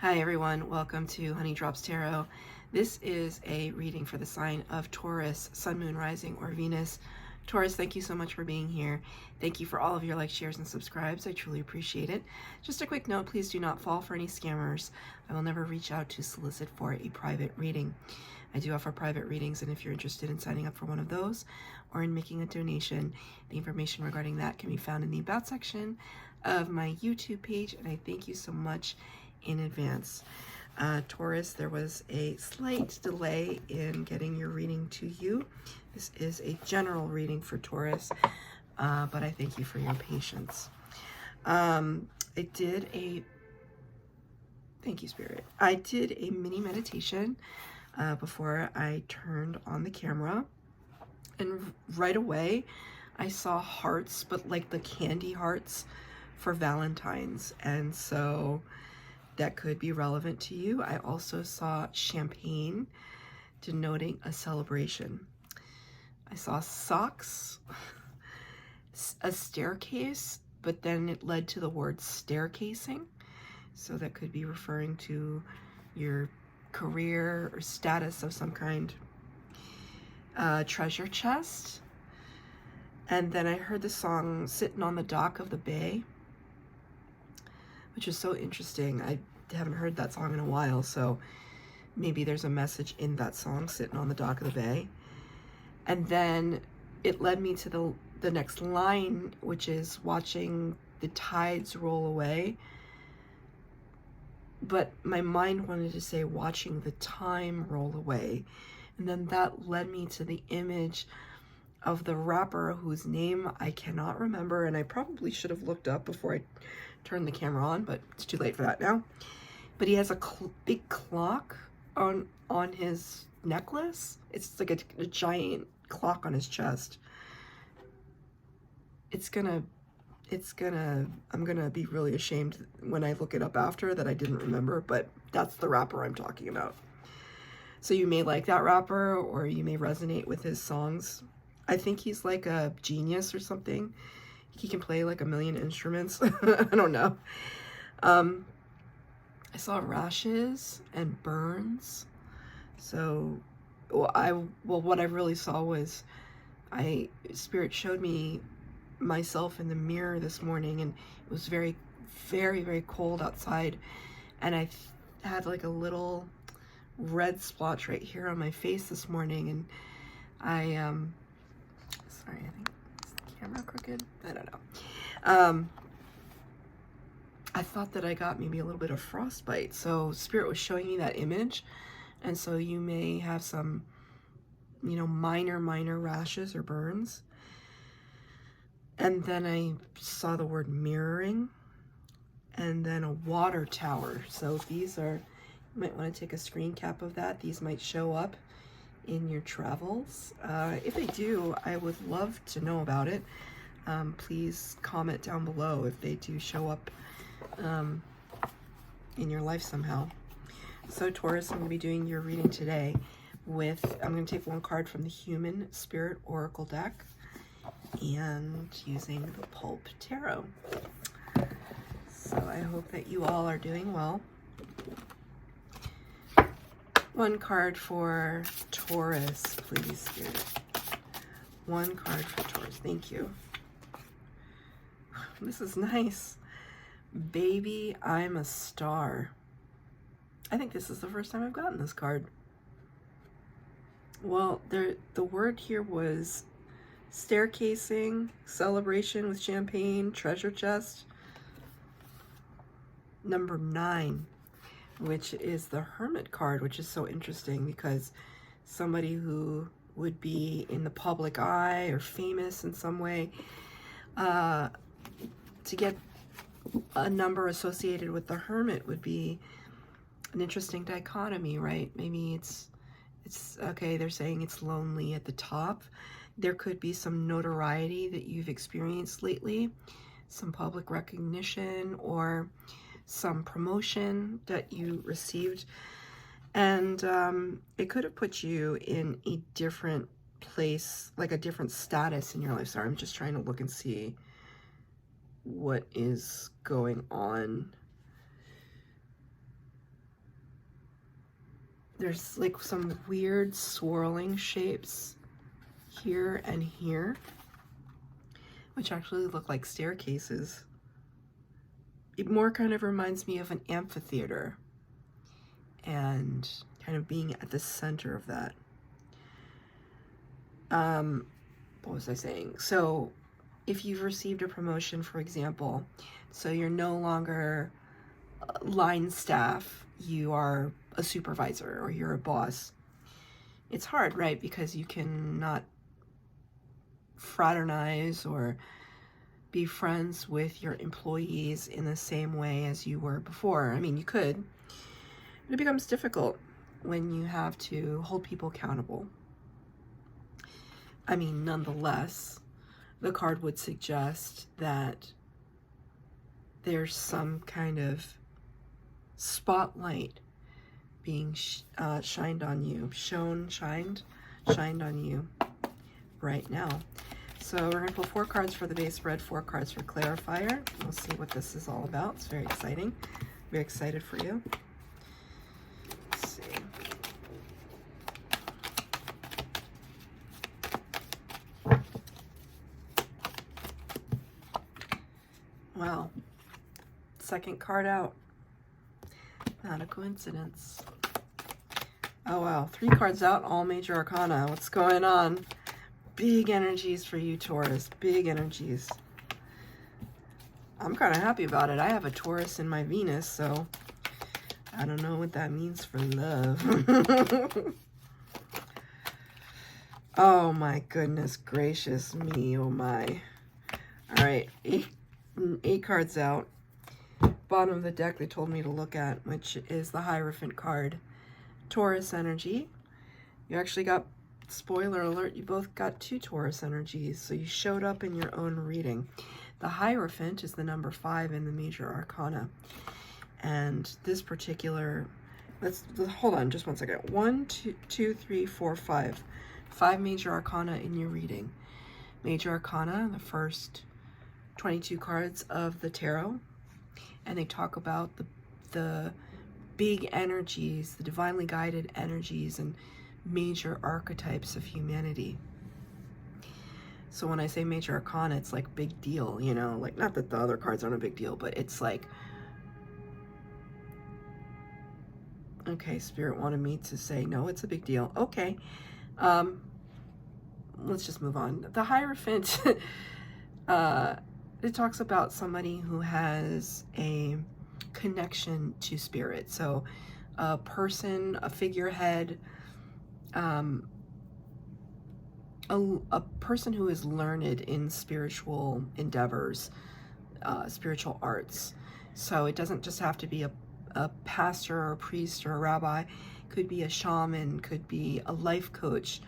Hi everyone, welcome to Honey Drops Tarot. This is a reading for the sign of Taurus, Sun, Moon, Rising, or Venus. Taurus, thank you so much for being here. Thank you for all of your likes, shares, and subscribes. I truly appreciate it. Just a quick note, please do not fall for any scammers. I will never reach out to solicit for a private reading. I do offer private readings, and if you're interested in signing up for one of those or in making a donation, the information regarding that can be found in the About section of my YouTube page, and I thank you so much in advance. Taurus, there was a slight delay in getting your reading to you. This is a general reading for Taurus, but I thank you for your patience. Thank you, Spirit. I did a mini meditation before I turned on the camera, and right away I saw hearts, but like the candy hearts for Valentine's, and so that could be relevant to you. I also saw champagne, denoting a celebration. I saw socks, a staircase, but then it led to the word staircasing. So that could be referring to your career or status of some kind. Treasure chest. And then I heard the song Sitting on the Dock of the Bay, which is so interesting. I haven't heard that song in a while, so maybe there's a message in that song, Sitting on the Dock of the Bay. And then it led me to the next line, which is watching the tides roll away. But my mind wanted to say watching the time roll away. And then that led me to the image of the rapper whose name I cannot remember, and I probably should have looked up before I turned the camera on, but it's too late for that now. But he has a big clock on his necklace. It's like a giant clock on his chest. I'm gonna be really ashamed when I look it up after that I didn't remember, but that's the rapper I'm talking about. So you may like that rapper, or you may resonate with his songs. I think he's like a genius or something. He can play like a million instruments. I don't know. I saw rashes and burns. So, what I really saw was, Spirit showed me myself in the mirror this morning, and it was very, very, very cold outside, and I had like a little red splotch right here on my face this morning, and sorry, I think is the camera crooked? I don't know. I thought that I got maybe a little bit of frostbite, so Spirit was showing me that image, and so you may have some, minor rashes or burns. And then I saw the word mirroring, and then a water tower. So these are, you might want to take a screen cap of that. These might show up in your travels. If they do, I would love to know about it. Please comment down below if they do show up in your life somehow. So Taurus, I'm going to be doing your reading today with, I'm going to take one card from the Human Spirit Oracle deck and using the Pulp Tarot. So I hope that you all are doing well. One card for Taurus, please, Spirit. One card for Taurus. Thank you. This is nice. Baby, I'm a star. I think this is the first time I've gotten this card. Well, the word here was staircasing, celebration with champagne, treasure chest. Number 9, which is the Hermit card, which is so interesting because somebody who would be in the public eye or famous in some way, to get a number associated with the Hermit would be an interesting dichotomy, right? Maybe it's okay, they're saying it's lonely at the top. There could be some notoriety that you've experienced lately, some public recognition, or some promotion that you received, and it could have put you in a different place, like a different status in your life. Sorry, I'm just trying to look and see what is going on there's like some weird swirling shapes here and here, which actually look like staircases. It more kind of reminds me of an amphitheater and kind of being at the center of that. What was I saying? So if you've received a promotion, for example, so you're no longer line staff, you are a supervisor or you're a boss. It's hard, right? Because you cannot fraternize or be friends with your employees in the same way as you were before. I mean, you could, but it becomes difficult when you have to hold people accountable. I mean, nonetheless, the card would suggest that there's some kind of spotlight being shined on you, shined on you right now. So we're going to pull 4 cards for the base spread, 4 cards for clarifier. We'll see what this is all about. It's very exciting. Very excited for you. Let's see. Wow. Second card out. Not a coincidence. Oh wow, 3 cards out, all major arcana. What's going on? Big energies for you, Taurus. Big energies. I'm kind of happy about it. I have a Taurus in my Venus, so I don't know what that means for love. Oh my goodness gracious me, oh my. All right, 8 cards out. Bottom of the deck they told me to look at, which is the Hierophant card. Taurus energy. You actually got, spoiler alert, you both got 2 Taurus energies, so you showed up in your own reading. The Hierophant is the number 5 in the major arcana. And this particular, hold on just one second. 1, 2, 3, 4, 5. 5 major arcana in your reading. Major arcana, the first 22 cards of the tarot. And they talk about the big energies, the divinely guided energies and major archetypes of humanity. So when I say major arcana, it's like big deal, you know, like not that the other cards aren't a big deal, but it's like, okay, Spirit wanted me to say, no, it's a big deal. Okay. Let's just move on. The Hierophant, it talks about somebody who has a connection to spirit. So a person, a figurehead, a person who is learned in spiritual endeavors, spiritual arts. So it doesn't just have to be a pastor or a priest or a rabbi. It could be a shaman, could be a life coach.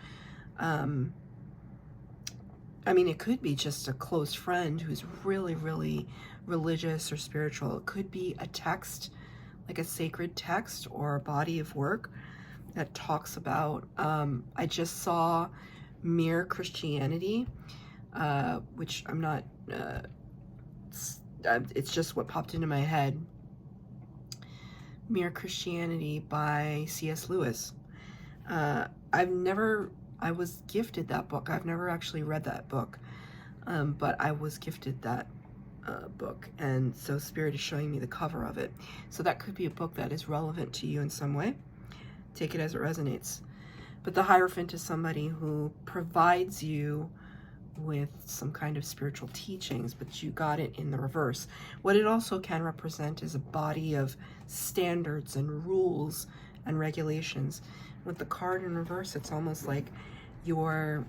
I mean, it could be just a close friend who's really, really religious or spiritual. It could be a text, like a sacred text or a body of work that talks about, I just saw Mere Christianity, which I'm not, it's just what popped into my head. Mere Christianity by C.S. Lewis. I was gifted that book. I've never actually read that book, but I was gifted that book, and so Spirit is showing me the cover of it. So that could be a book that is relevant to you in some way. Take it as it resonates. But the Hierophant is somebody who provides you with some kind of spiritual teachings, but you got it in the reverse. What it also can represent is a body of standards and rules and regulations. With the card in reverse, it's almost like you're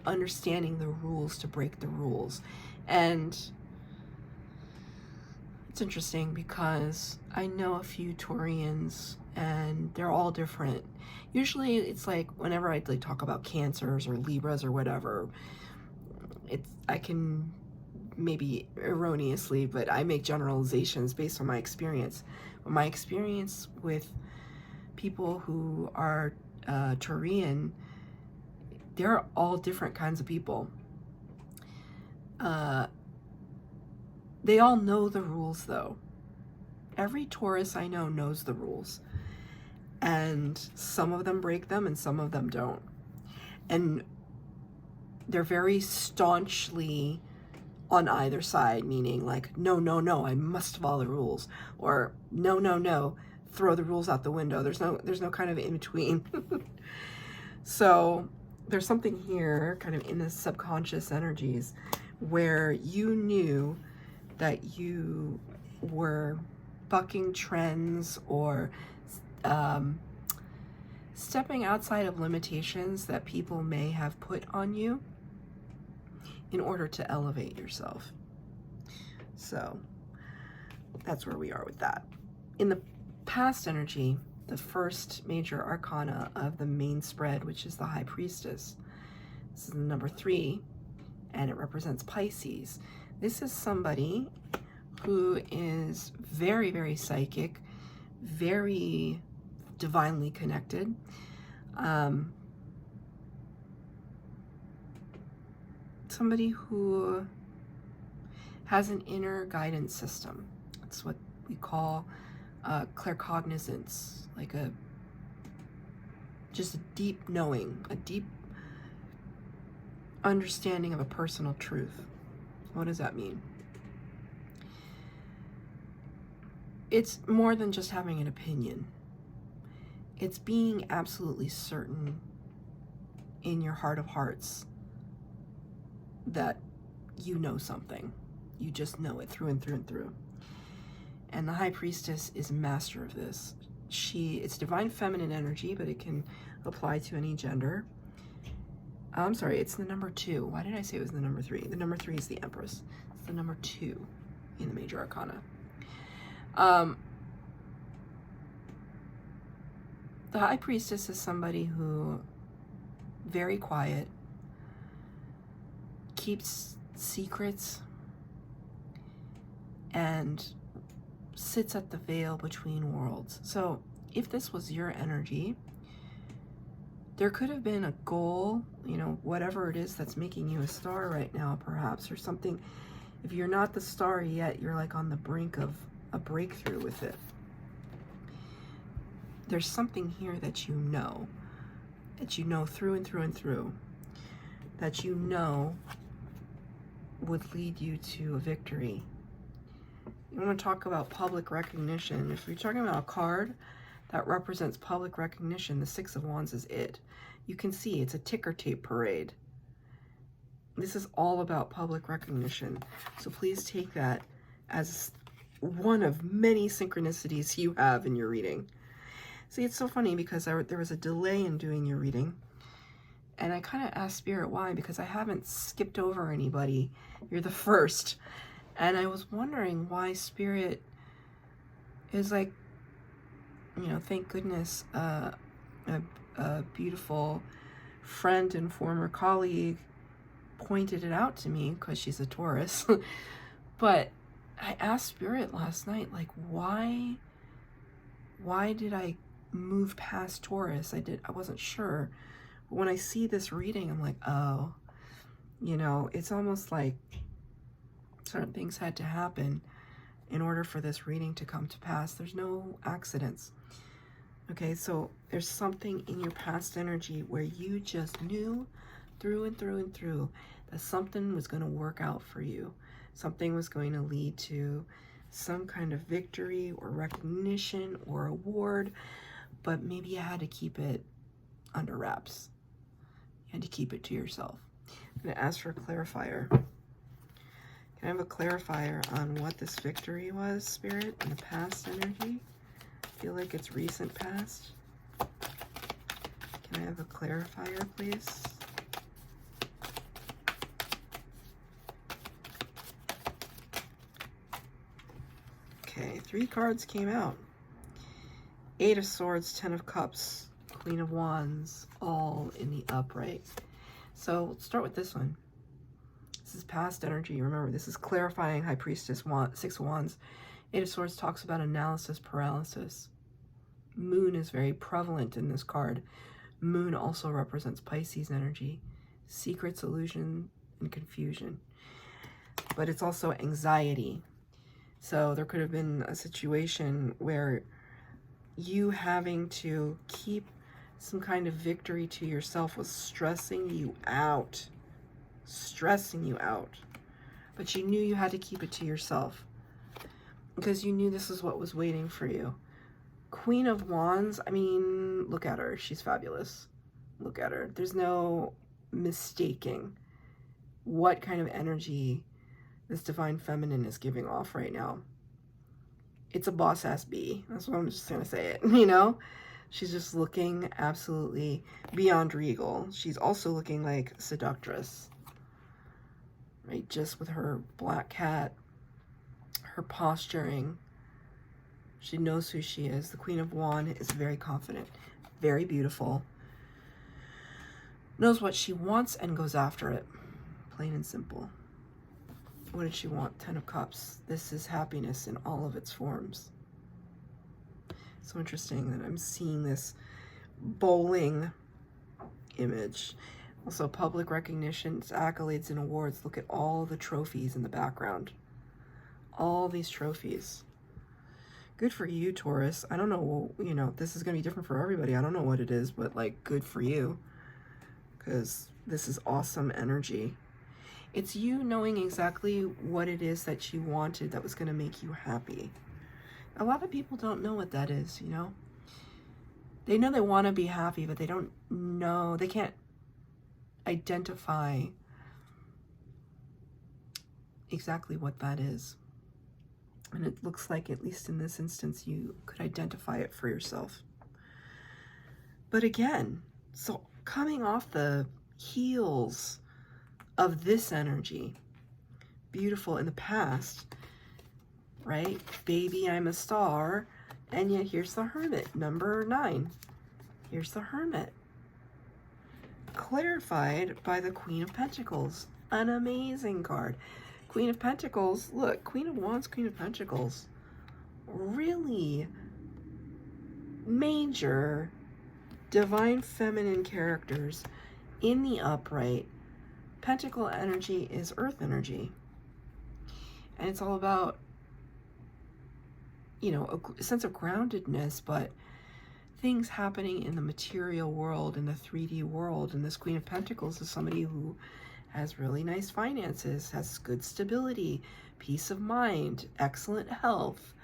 understanding the rules to break the rules. And it's interesting because I know a few Taurians and they're all different. Usually it's like whenever I like talk about Cancers or Libras or whatever, I can maybe erroneously, but I make generalizations based on my experience. But my experience with people who are Taurian, they're all different kinds of people. They all know the rules though. Every Taurus I know knows the rules, and some of them break them and some of them don't. And they're very staunchly on either side, meaning like, no, no, no, I must follow the rules, or no, no, no, throw the rules out the window. There's no kind of in between. So there's something here kind of in the subconscious energies where you knew that you were bucking trends or stepping outside of limitations that people may have put on you in order to elevate yourself. So that's where we are with that. In the past energy, the first major arcana of the main spread, which is the High Priestess. This is the number 3, and it represents Pisces. This is somebody who is very, very psychic, very divinely connected. Somebody who has an inner guidance system. That's what we call claircognizance, like just a deep knowing, a deep understanding of a personal truth. What does that mean? It's more than just having an opinion. It's being absolutely certain in your heart of hearts that you know something. You just know it through and through and through. And the High Priestess is a master of this. It's divine feminine energy, but it can apply to any gender. I'm sorry, it's the number 2. Why did I say it was the number 3? The number 3 is the Empress. It's the number 2 in the major arcana. The High Priestess is somebody who very quiet, keeps secrets, and sits at the veil between worlds. So if this was your energy, there could have been a goal, you know, whatever it is that's making you a star right now, perhaps, or something. If you're not the star yet, you're like on the brink of a breakthrough with it. There's something here that you know through and through and through, that you know would lead you to a victory. You want to talk about public recognition. If you're talking about a card that represents public recognition, the 6 of Wands is it. You can see it's a ticker tape parade. This is all about public recognition. So please take that as one of many synchronicities you have in your reading. See, it's so funny because there was a delay in doing your reading. And I kind of asked Spirit why, because I haven't skipped over anybody. You're the first. And I was wondering why Spirit is like, you know, thank goodness, a beautiful friend and former colleague pointed it out to me, because she's a Taurus. But I asked Spirit last night, like, why did I move past Taurus? I wasn't sure. But when I see this reading, I'm like, oh, you know, it's almost like certain things had to happen in order for this reading to come to pass. There's no accidents. Okay, so there's something in your past energy where you just knew through and through and through that something was going to work out for you. Something was going to lead to some kind of victory or recognition or award, but maybe you had to keep it under wraps. You had to keep it to yourself. I'm going to ask for a clarifier. Can I have a clarifier on what this victory was, Spirit, in the past energy? I feel like it's recent past. Can I have a clarifier, please? Okay, 3 cards came out. 8 of Swords, 10 of Cups, Queen of Wands, all in the upright. So let's start with this one. This is past energy. Remember, this is clarifying High Priestess, 6 of Wands. 8 of Swords talks about analysis paralysis. Moon is very prevalent in this card. Moon also represents Pisces energy, secrets, illusion, and confusion. But it's also anxiety. So there could have been a situation where you having to keep some kind of victory to yourself was stressing you out. Stressing you out. But you knew you had to keep it to yourself because you knew this is what was waiting for you. Queen of Wands, I mean, look at her. She's fabulous. Look at her. There's no mistaking what kind of energy this divine feminine is giving off right now. It's a boss-ass bee. That's what I'm just going to say it, you know? She's just looking absolutely beyond regal. She's also looking like seductress, right? Just with her black cat, her posturing. She knows who she is. The Queen of Wands is very confident, very beautiful, knows what she wants and goes after it, plain and simple. What did she want? 10 of Cups. This is happiness in all of its forms. So interesting that I'm seeing this bowling image. Also public recognitions, accolades, and awards. Look at all the trophies in the background. All these trophies. Good for you, Taurus. I don't know, you know, this is going to be different for everybody. I don't know what it is, but like, good for you. Because this is awesome energy. It's you knowing exactly what it is that you wanted that was going to make you happy. A lot of people don't know what that is, you know? They know they want to be happy, but they don't know, they can't identify exactly what that is. And it looks like, at least in this instance, you could identify it for yourself. But again, so coming off the heels of this energy, beautiful in the past, right? Baby, I'm a star. And yet here's the Hermit, number 9. Here's the Hermit. Clarified by the Queen of Pentacles. An amazing card. Queen of Pentacles, look, Queen of Wands, Queen of Pentacles. Really major divine feminine characters in the upright. Pentacle energy is earth energy. And it's all about, you know, a sense of groundedness, but things happening in the material world, in the 3D world. And this Queen of Pentacles is somebody who has really nice finances, has good stability, peace of mind, excellent health,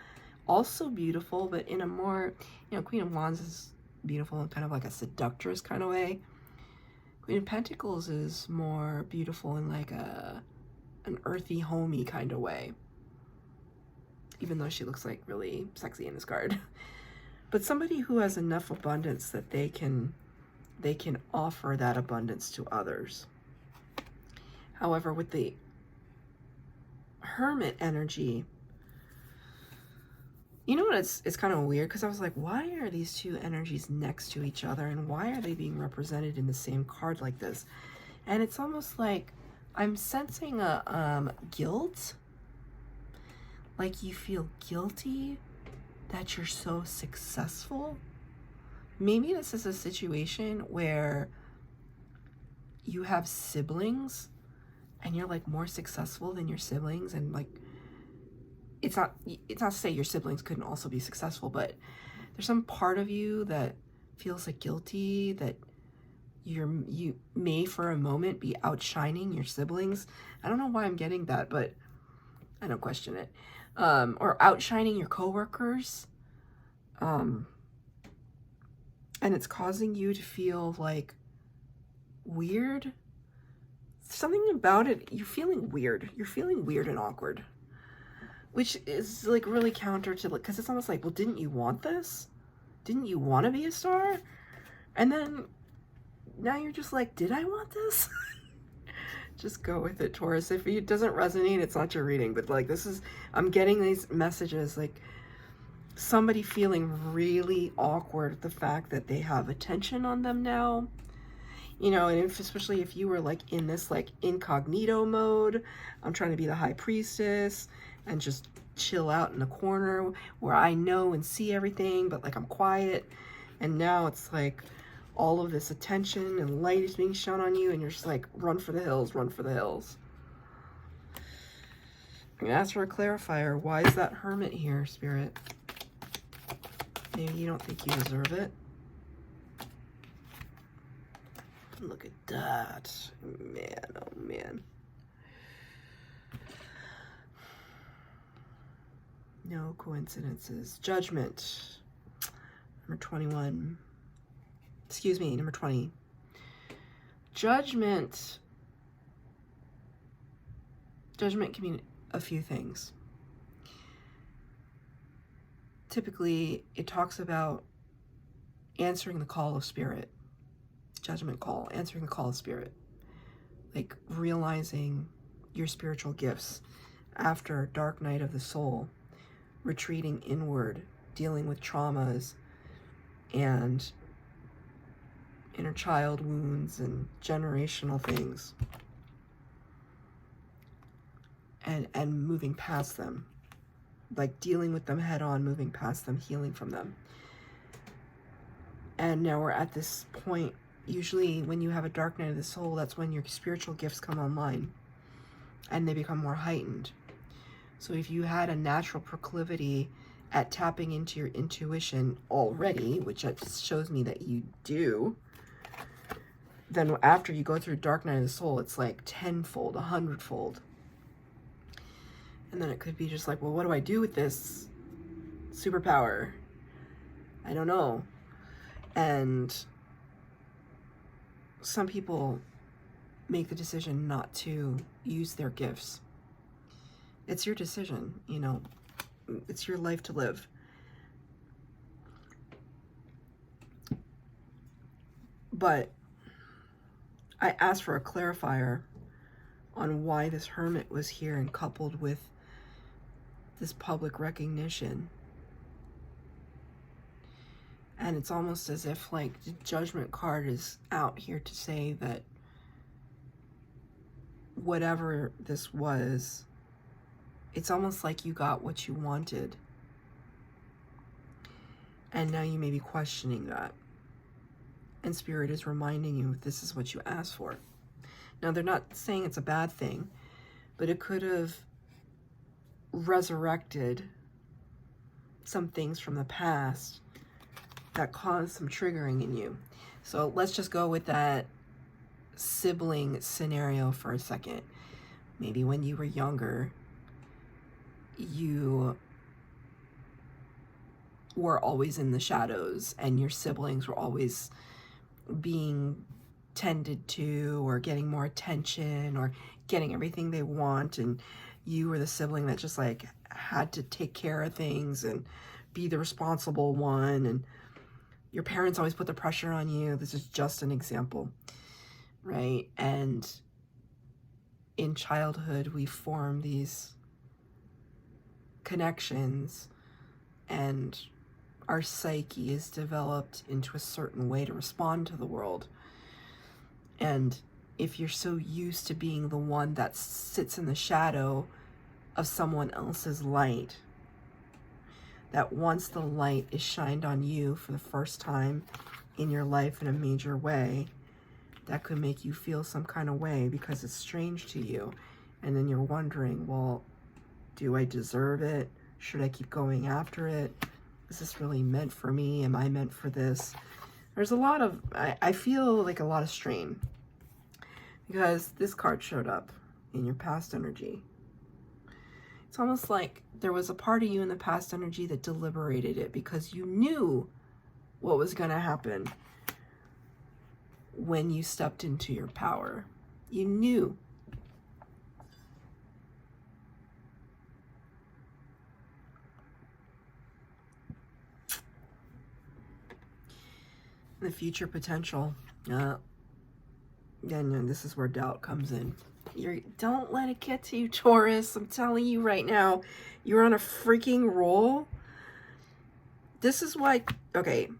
also beautiful, but in a more, you know, Queen of Wands is beautiful in kind of like a seductress kind of way. Queen of Pentacles is more beautiful in like an earthy, homey kind of way, even though she looks like really sexy in this card. But somebody who has enough abundance that they can offer that abundance to others. However, with the Hermit energy, you know what, it's kind of weird, because I was like, why are these two energies next to each other, and why are they being represented in the same card like this? And it's almost like I'm sensing a guilt, like you feel guilty that you're so successful. Maybe this is a situation where you have siblings and you're like more successful than your siblings, and like it's not to say your siblings couldn't also be successful, but there's some part of you that feels like guilty that you may for a moment be outshining your siblings. I don't know why I'm getting that, but I don't question it. Or outshining your coworkers. And it's causing you to feel like weird. Something about it, you're feeling weird. You're feeling weird and awkward. Which is like really counter to, like, because it's almost like, well, didn't you want this? Didn't you want to be a star? And then now you're just like, did I want this? Just go with it, Taurus. If it doesn't resonate, it's not your reading. But like, this is, I'm getting these messages like somebody feeling really awkward at the fact that they have attention on them now. You know, and especially if you were like in this like incognito mode, I'm trying to be the high priestess and just chill out in the corner where I know and see everything, but like I'm quiet. And now it's like all of this attention and light is being shown on you, and you're just like, run for the hills, run for the hills. I'm going to ask for a clarifier. Why is that Hermit here, Spirit? Maybe you don't think you deserve it. Look at that. Man, oh man. No coincidences. Judgment. Number 21. Excuse me, number 20. Judgment. Judgment can mean a few things. Typically, it talks about answering the call of spirit. Judgment call, answering the call of spirit. Like realizing your spiritual gifts after dark night of the soul, retreating inward, dealing with traumas and inner child wounds and generational things, and moving past them, like dealing with them head on, moving past them, healing from them. And now we're at this point. Usually when you have a dark night of the soul, that's when your spiritual gifts come online and they become more heightened. So if you had a natural proclivity at tapping into your intuition already, which shows me that you do, then after you go through dark night of the soul, it's like tenfold, 100-fold. And then it could be just like, well, what do I do with this superpower? I don't know. And some people make the decision not to use their gifts. It's your decision, you know. It's your life to live. But I asked for a clarifier on why this Hermit was here and coupled with this public recognition. And it's almost as if like the Judgment card is out here to say that whatever this was, it's almost like you got what you wanted. And now you may be questioning that. And Spirit is reminding you this is what you asked for. Now they're not saying it's a bad thing, but it could have resurrected some things from the past that caused some triggering in you. So let's just go with that sibling scenario for a second. Maybe when you were younger, you were always in the shadows and your siblings were always being tended to or getting more attention or getting everything they want, and you were the sibling that just like had to take care of things and be the responsible one, and your parents always put the pressure on you. This is just an example, right? And in childhood, we form these connections and our psyche is developed into a certain way to respond to the world. And if you're so used to being the one that sits in the shadow of someone else's light, that once the light is shined on you for the first time in your life in a major way, that could make you feel some kind of way because it's strange to you. And then you're wondering, well, do I deserve it? Should I keep going after it? Is this really meant for me? Am I meant for this? There's a lot of, I feel like a lot of strain because this card showed up in your past energy. It's almost like there was a part of you in the past energy that deliberated it because you knew what was going to happen when you stepped into your power. You knew. The future potential. Then this is where doubt comes in. Don't let it get to you, Taurus. I'm telling you right now, you're on a freaking roll. This is why, okay,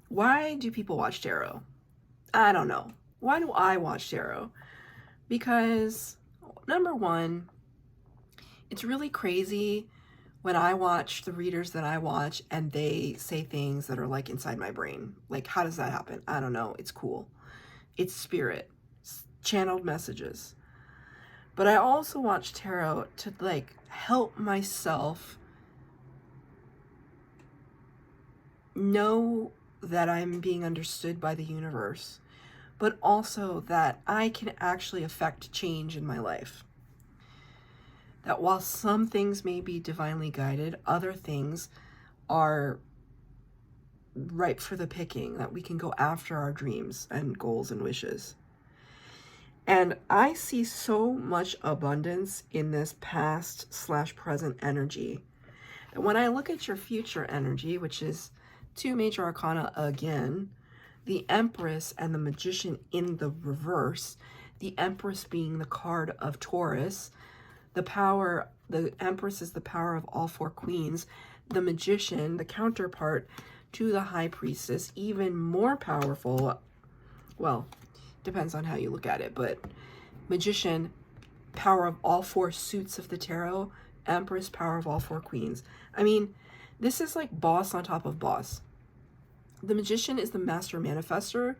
why do people watch tarot? I don't know. Why do I watch tarot? Because, number one, it's really crazy when I watch the readers that I watch and they say things that are like inside my brain. Like, how does that happen? I don't know. It's cool. It's spirit. It's channeled messages. But I also watch tarot to like help myself know that I'm being understood by the universe, but also that I can actually affect change in my life. That while some things may be divinely guided, other things are ripe for the picking, that we can go after our dreams and goals and wishes. And I see so much abundance in this past/present energy. And when I look at your future energy, which is 2 major arcana again, the Empress and the Magician in the reverse, the Empress being the card of Taurus, the Empress is the power of all 4 queens, the Magician, the counterpart to the High Priestess, even more powerful. Well, depends on how you look at it, but Magician, power of all 4 suits of the tarot, Empress, power of all 4 queens. I mean, this is like boss on top of boss. The Magician is the master manifester.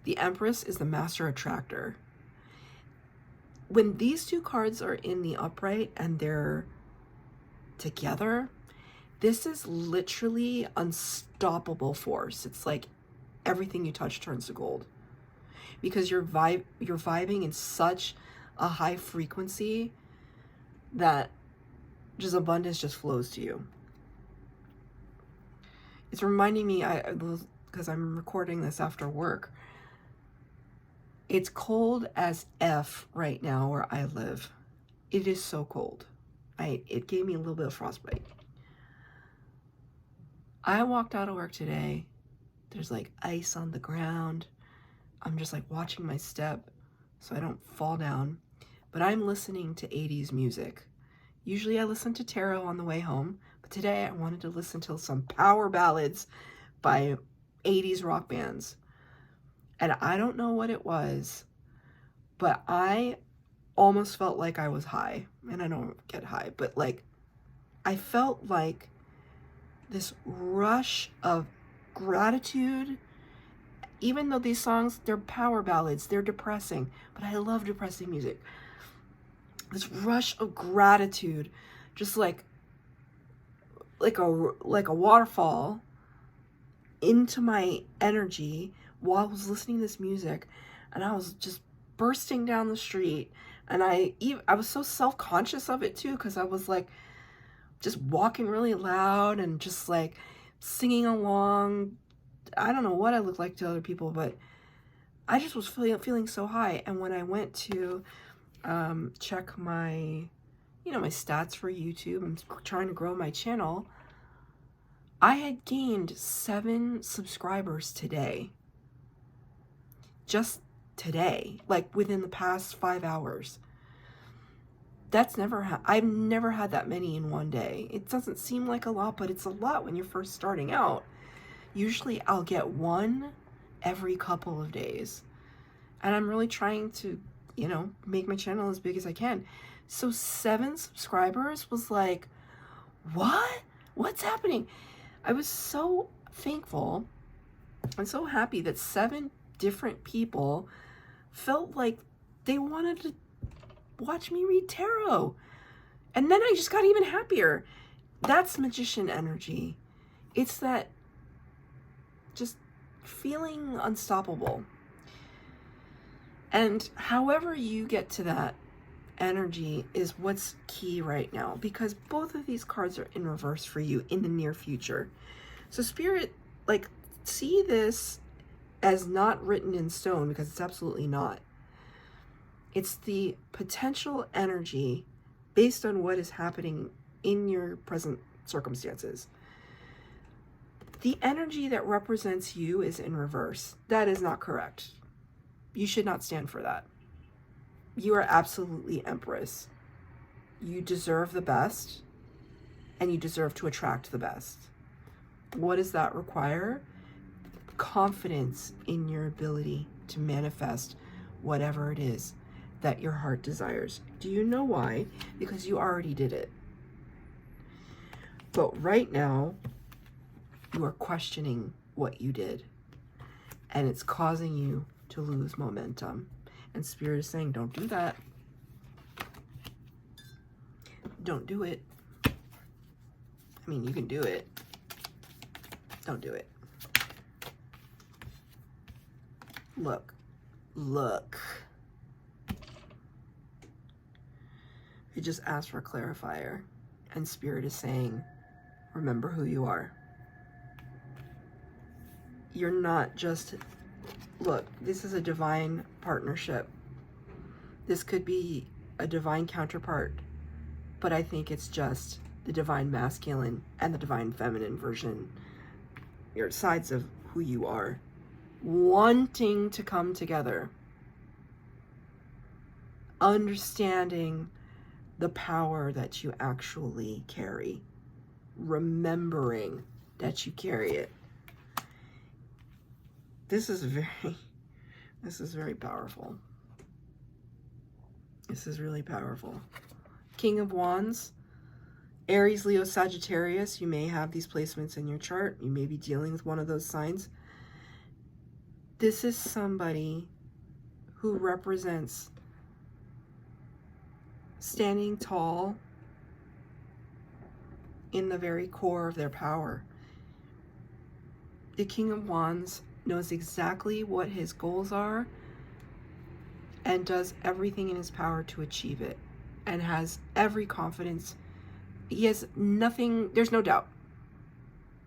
The Empress is the master attractor. When these 2 cards are in the upright and they're together, this is literally unstoppable force. It's like everything you touch turns to gold. Because you're vibing in such a high frequency that just abundance just flows to you. It's reminding me, because I'm recording this after work, it's cold as F right now where I live. It is so cold. It gave me a little bit of frostbite. I walked out of work today. There's like ice on the ground. I'm just like watching my step so I don't fall down. But I'm listening to 80s music. Usually I listen to tarot on the way home, but today I wanted to listen to some power ballads by 80s rock bands. And I don't know what it was, but I almost felt like I was high. And I don't get high, but like I felt like this rush of gratitude. Even though these songs, they're power ballads, they're depressing, but I love depressing music. This rush of gratitude, just like a waterfall into my energy while I was listening to this music, and I was just bursting down the street. And I was so self-conscious of it too, because I was like just walking really loud and just like singing along. I don't know what I look like to other people, but I just was feeling so high. And when I went to check my stats for YouTube, I'm trying to grow my channel, I had gained 7 subscribers today. Just today, like within the past 5 hours. That's I've never had that many in one day. It doesn't seem like a lot, but it's a lot when you're first starting out. Usually I'll get 1 every couple of days. And I'm really trying to, make my channel as big as I can. So 7 subscribers was like, what? What's happening? I was so thankful and so happy that 7 different people felt like they wanted to watch me read tarot. And then I just got even happier. That's Magician energy. It's that just feeling unstoppable. And however you get to that energy is what's key right now, because both of these cards are in reverse for you in the near future. So Spirit, see this as not written in stone, because it's absolutely not. It's the potential energy based on what is happening in your present circumstances. The energy that represents you is in reverse. That is not correct. You should not stand for that. You are absolutely Empress. You deserve the best, and you deserve to attract the best. What does that require? Confidence in your ability to manifest whatever it is that your heart desires. Do you know why? Because you already did it. But right now, you are questioning what you did, and it's causing you to lose momentum. And Spirit is saying, don't do that. Don't do it. I mean, you can do it. Don't do it. Look. Look. I just asked for a clarifier, and Spirit is saying, remember who you are. You're not just, look, this is a divine partnership. This could be a divine counterpart, but I think it's just the divine masculine and the divine feminine version, your sides of who you are, wanting to come together, understanding the power that you actually carry, remembering that you carry it. This is very powerful. This is really powerful. King of Wands, Aries, Leo, Sagittarius. You may have these placements in your chart. You may be dealing with one of those signs. This is somebody who represents standing tall in the very core of their power. The King of Wands knows exactly what his goals are and does everything in his power to achieve it, and has every confidence. He has nothing, there's no doubt.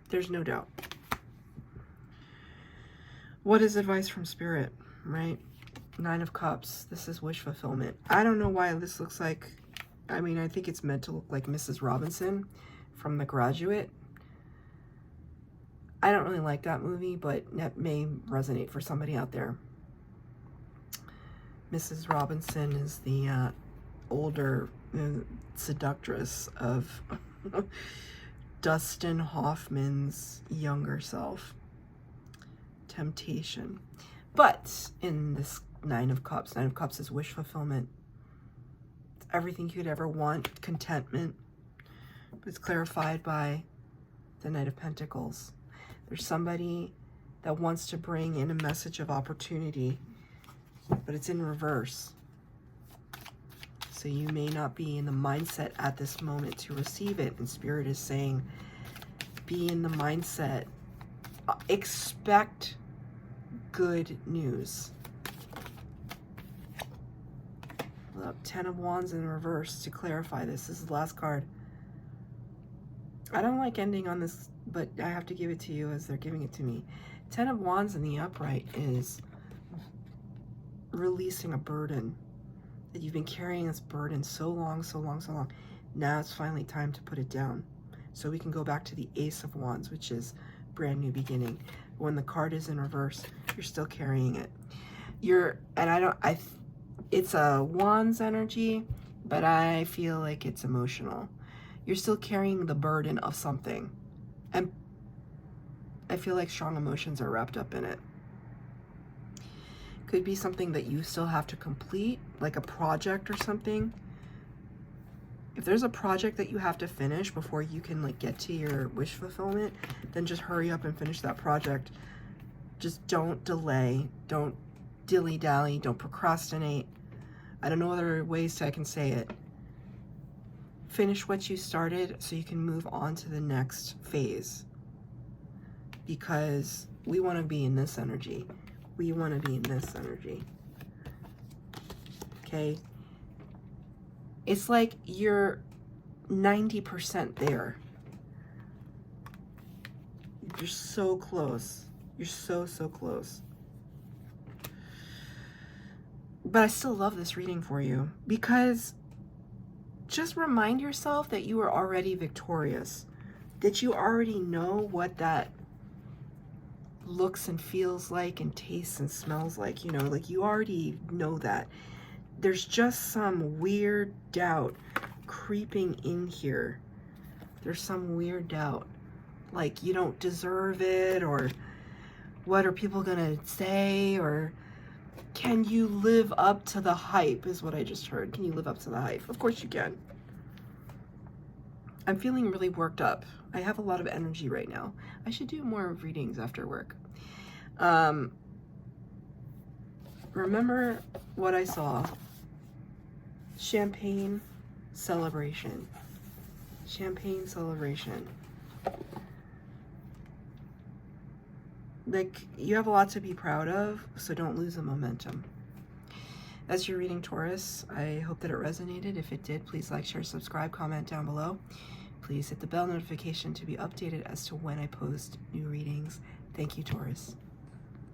There's no doubt. What is advice from Spirit, right? Nine of Cups. This is wish fulfillment. I don't know why this looks like, I mean, I think it's meant to look like Mrs. Robinson from The Graduate. I don't really like that movie, but that may resonate for somebody out there. Mrs. Robinson is the older seductress of Dustin Hoffman's younger self. Temptation. But in this Nine of Cups is wish fulfillment. It's everything you could ever want, contentment. But it's clarified by the Knight of Pentacles. There's somebody that wants to bring in a message of opportunity, but it's in reverse. So you may not be in the mindset at this moment to receive it. And Spirit is saying, be in the mindset. Expect good news. Look, Ten of Wands in reverse to clarify this. This is the last card. I don't like ending on this, but I have to give it to you as they're giving it to me. Ten of Wands in the upright is releasing a burden. That you've been carrying this burden so long. Now it's finally time to put it down. So we can go back to the Ace of Wands, which is brand new beginning. When the card is in reverse, you're still carrying it. It's a Wands energy, but I feel like it's emotional. You're still carrying the burden of something. And I feel like strong emotions are wrapped up in it. Could be something that you still have to complete, like a project or something. If there's a project that you have to finish before you can like get to your wish fulfillment, then just hurry up and finish that project. Just don't delay, don't dilly-dally, don't procrastinate. I don't know other ways I can say it. Finish what you started so you can move on to the next phase. Because we want to be in this energy. We want to be in this energy. Okay? It's like you're 90% there. You're so close. You're so close. But I still love this reading for you because just remind yourself that you are already victorious, that you already know what that looks and feels like and tastes and smells like, you know, like you already know that. There's just some weird doubt creeping in here. There's some weird doubt, like you don't deserve it, or what are people gonna say, or can you live up to the hype, is what I just heard. Can you live up to the hype? Of course you can. I'm feeling really worked up. I have a lot of energy right now. I should do more readings after work. Remember what I saw. Champagne celebration. Champagne celebration. Like, you have a lot to be proud of, so don't lose the momentum. That's your reading, Taurus. I hope that it resonated. If it did, please like, share, subscribe, comment down below. Please hit the bell notification to be updated as to when I post new readings. Thank you, Taurus.